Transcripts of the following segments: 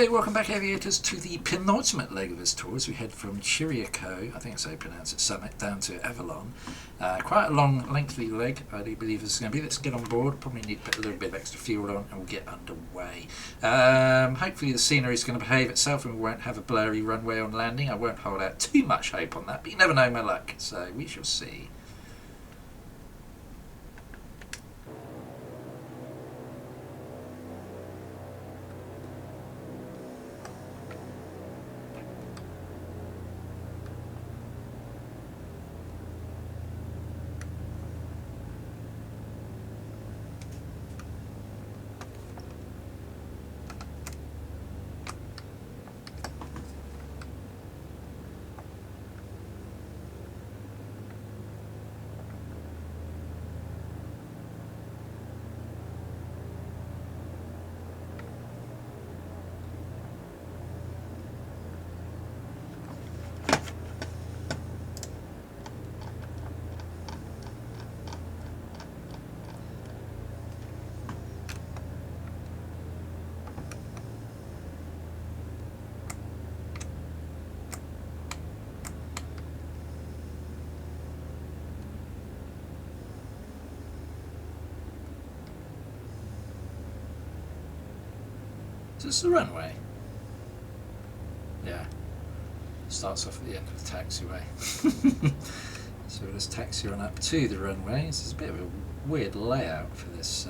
Hello, welcome back aviators to the penultimate leg of this tour as we head from Chiriaco, I think that's how you pronounce it, Summit, down to Avalon. Quite a long, lengthy leg, I do believe this is going to be. Let's get on board, probably need to put a little bit of extra fuel on and we'll get underway. Hopefully the scenery is going to behave itself and we won't have a blurry runway on landing. I won't hold out too much hope on that, but you never know my luck, so we shall see. Is this the runway? Yeah. Starts off at the end of the taxiway. So we'll just taxi on up to the runway. This is a bit of a weird layout for this.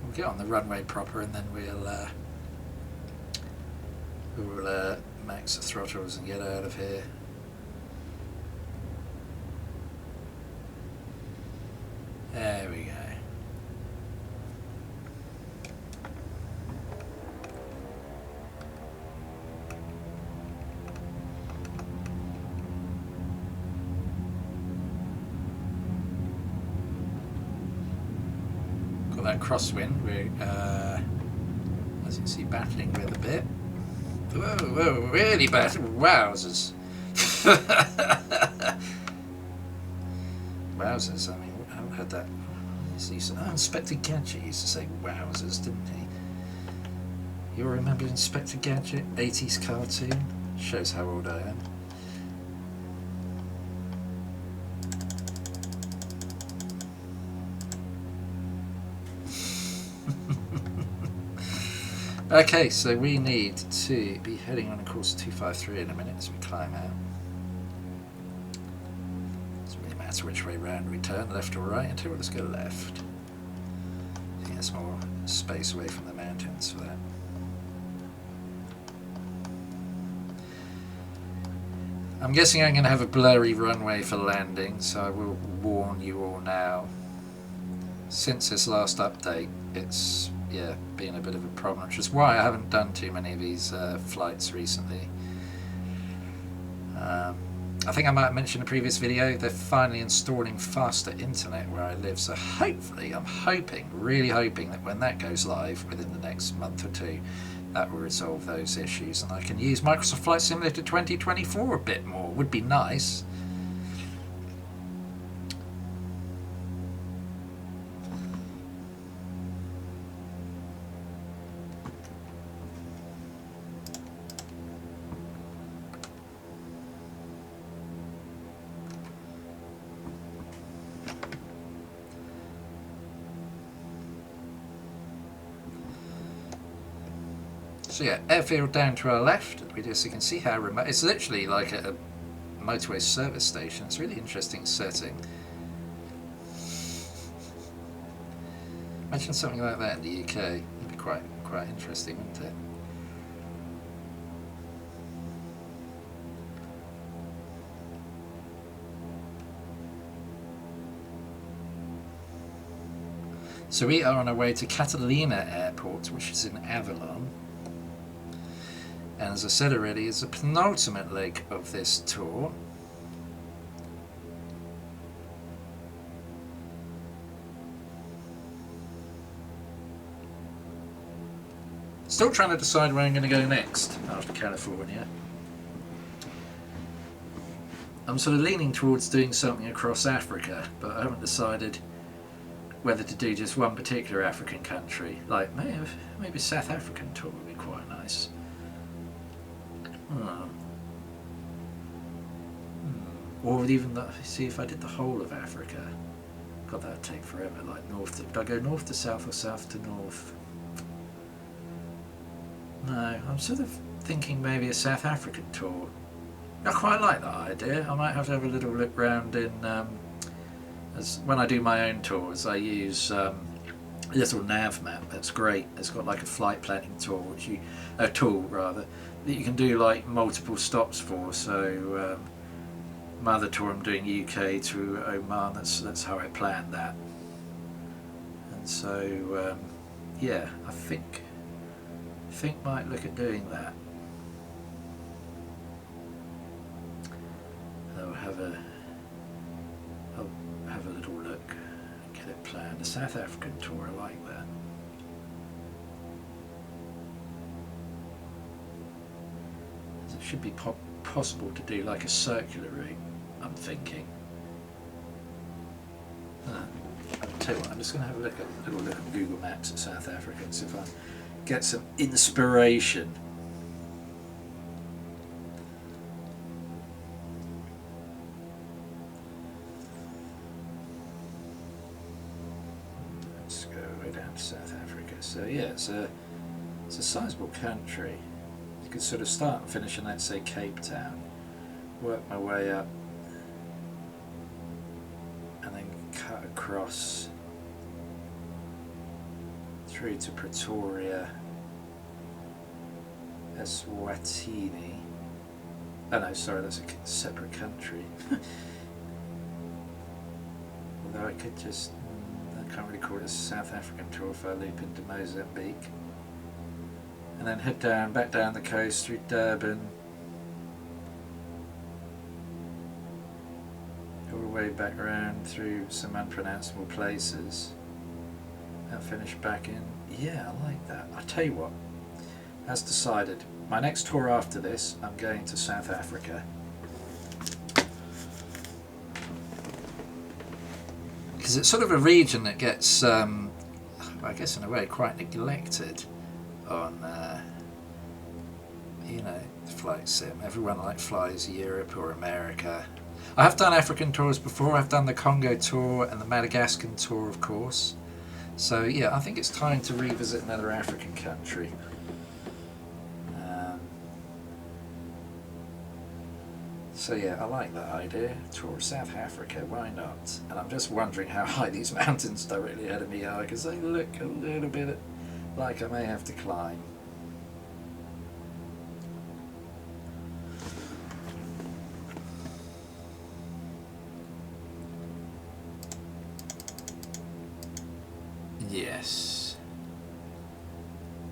We'll get on the runway proper and then we'll max the throttles and get out of here. There we go. That crosswind, we're, as you can see, battling with a bit. Whoa, whoa, really battling. Wowzers. Wowzers, I mean, I haven't heard that. Inspector Gadget used to say wowzers, didn't he? You all remember Inspector Gadget, 80s cartoon? Shows how old I am. Okay, so we need to be heading on a course 253 in a minute as we climb out. Doesn't really matter which way round we turn, left or right, until we'll just go left. I think there's more space away from the mountains for that. I'm guessing I'm going to have a blurry runway for landing, so I will warn you all now. Since this last update, it's been a bit of a problem, which is why I haven't done too many of these flights recently. I think I might have mentioned in a previous video, they're finally installing faster internet where I live, so hopefully, I'm hoping, really hoping that when that goes live within the next month or two, that will resolve those issues and I can use Microsoft Flight Simulator 2024 a bit more. Would be nice. So yeah, airfield down to our left. We just, you can see how remote. It's literally like a motorway service station. It's a really interesting setting. Imagine something like that in the UK. It'd be quite interesting, wouldn't it? So we are on our way to Catalina Airport, which is in Avalon. And as I said already, it's the penultimate leg of this tour. Still trying to decide where I'm going to go next after California. I'm sort of leaning towards doing something across Africa, but I haven't decided whether to do just one particular African country, like maybe South African tour would be quite nice. Or even see if I did the whole of Africa. God, that would take forever. Like would I go north to south or south to north? No, I'm sort of thinking maybe a South African tour. I quite like that idea. I might have to have a little look round in. As when I do my own tours, I use a little nav map. That's great. It's got like a flight planning tool, a tool rather, that you can do like multiple stops for. So my other tour I'm doing UK to Oman. That's how I planned that. And so yeah, I think might look at doing that. I'll have a little look, get it planned. A South African tour, I like that. It should be possible to do like a circular route, I'm thinking. I'll tell you what, I'm just going to have a little look at Google Maps at South Africa and see if I get some inspiration. Let's go way down to South Africa. So yeah, it's a sizable country. You could sort of start and finish in, let's say, Cape Town, work my way up, and then cut across through to Pretoria, Eswatini. Oh no, sorry, that's a separate country. Although I could just, I can't really call it a South African tour if I loop into Mozambique. And then head back down the coast through Durban, all the way back around through some unpronounceable places, and finish back in. Yeah, I like that. I tell you what, as decided, my next tour after this, I'm going to South Africa. Because it's sort of a region that gets, I guess in a way, quite neglected on, you know, flight sim. Everyone like flies Europe or America. I have done African tours before. I've done the Congo tour and the Madagascar tour, of course. So yeah, I think it's time to revisit another African country. So yeah, I like that idea. Tour of South Africa, why not? And I'm just wondering how high these mountains directly ahead of me are, because they look a little bit like I may have to climb. Yes,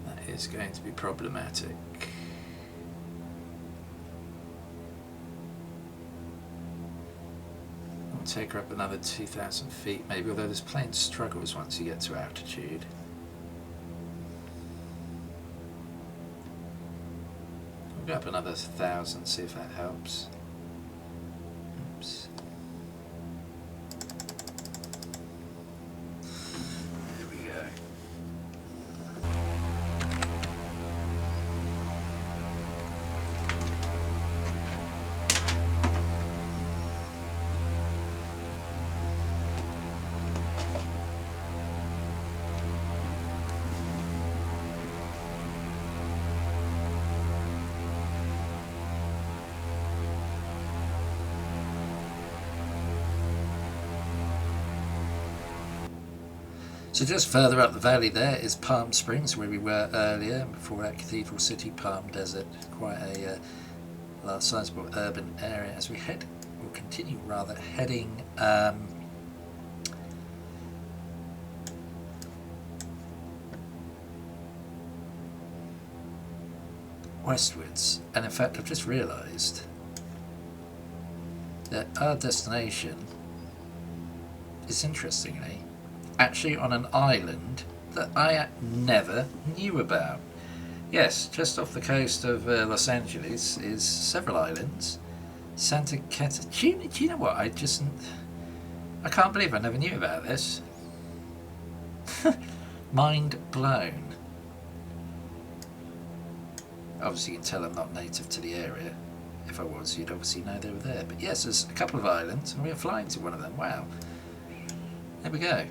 that is going to be problematic. I'll take her up another 2,000 feet maybe, although there's plane struggles once you get to altitude. I'll go up another 1,000, see if that helps. Oops. There we go. So just further up the valley there is Palm Springs, where we were earlier, before that Cathedral City, Palm Desert, quite a large sizable urban area. As we head, or continue rather, heading westwards. And in fact, I've just realised that our destination is, interestingly, actually on an island that I never knew about. Yes, just off the coast of Los Angeles is several islands. Santa Catalina. Do you know what? I can't believe I never knew about this. Mind blown. Obviously you can tell I'm not native to the area. If I was, you'd obviously know they were there. But yes, there's a couple of islands and we are flying to one of them. Wow. There we go.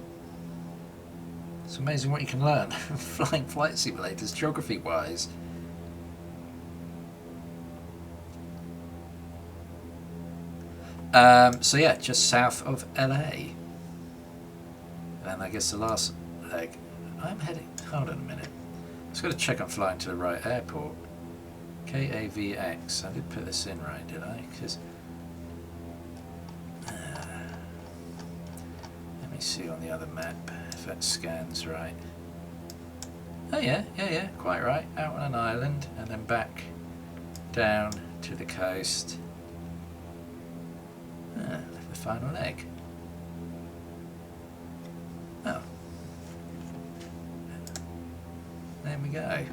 It's amazing what you can learn flying flight simulators, geography wise. So yeah, just south of LA. And I guess the last leg, I'm heading, hold on a minute. I just got to check I'm flying to the right airport. KAVX, I did put this in right, did I? Because let me see on the other map if that scans right. Oh yeah, quite right. Out on an island and then back down to the coast. The final leg. Oh. There we go.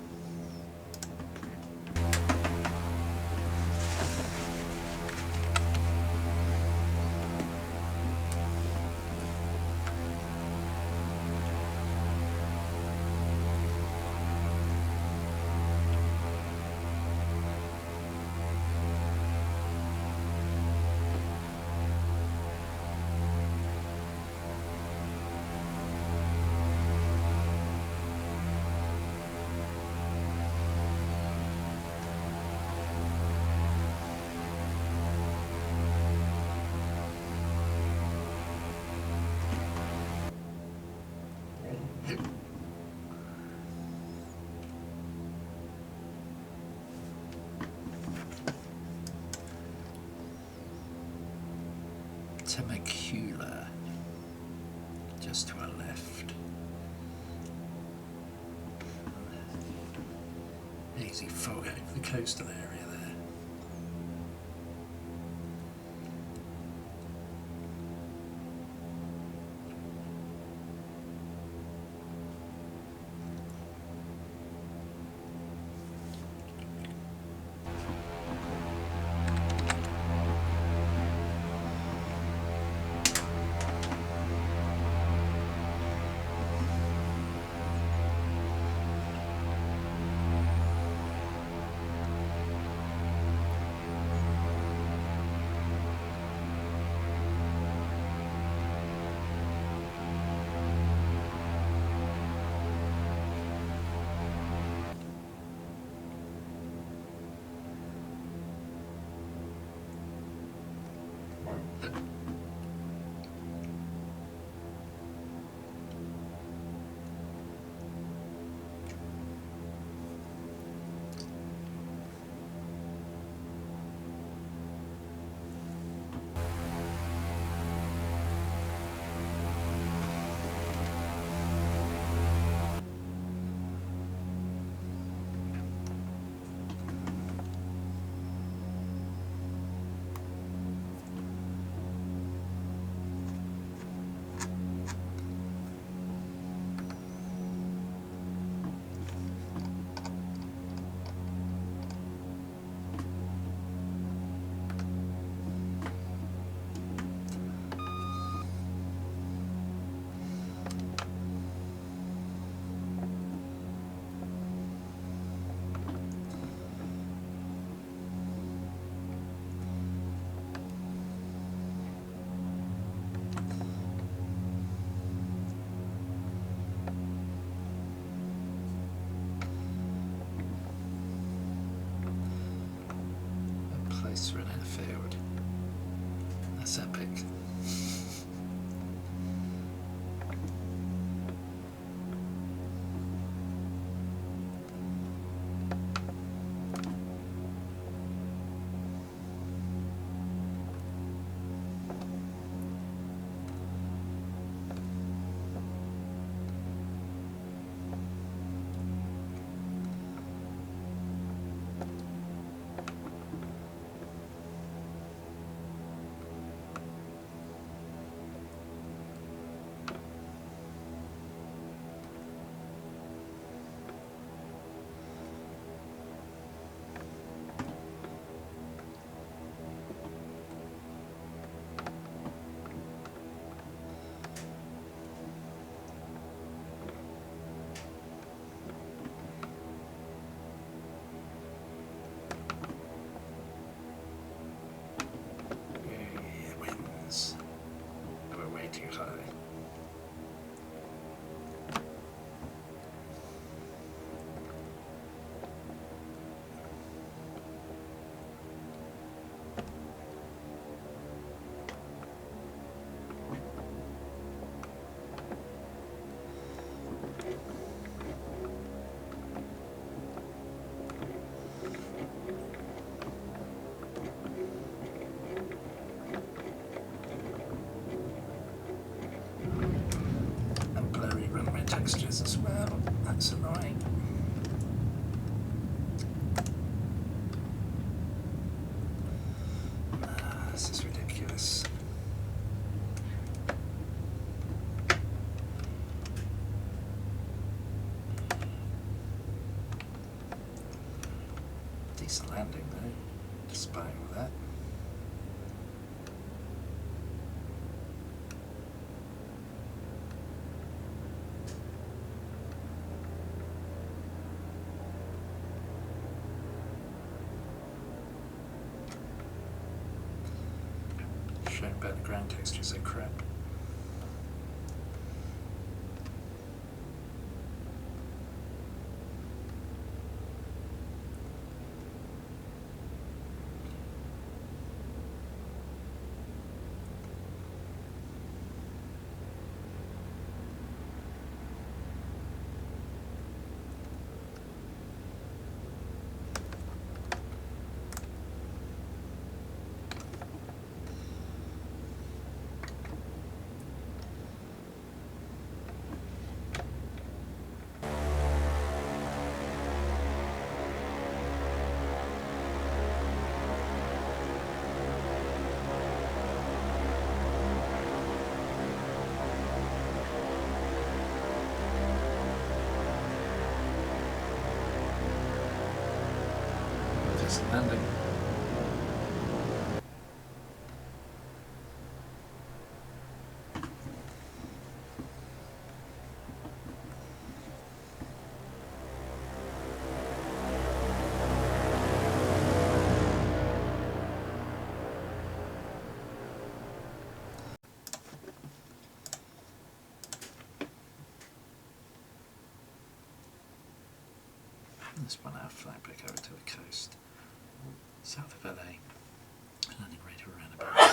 Temecula, just to our left. Hazy fog over the coastal area there. Running a field. That's epic. Decent landing though, despite all that. Shame about the ground texture is so crap. Landing. Let's run our flag back over to the coast. South of LA, landing radar around about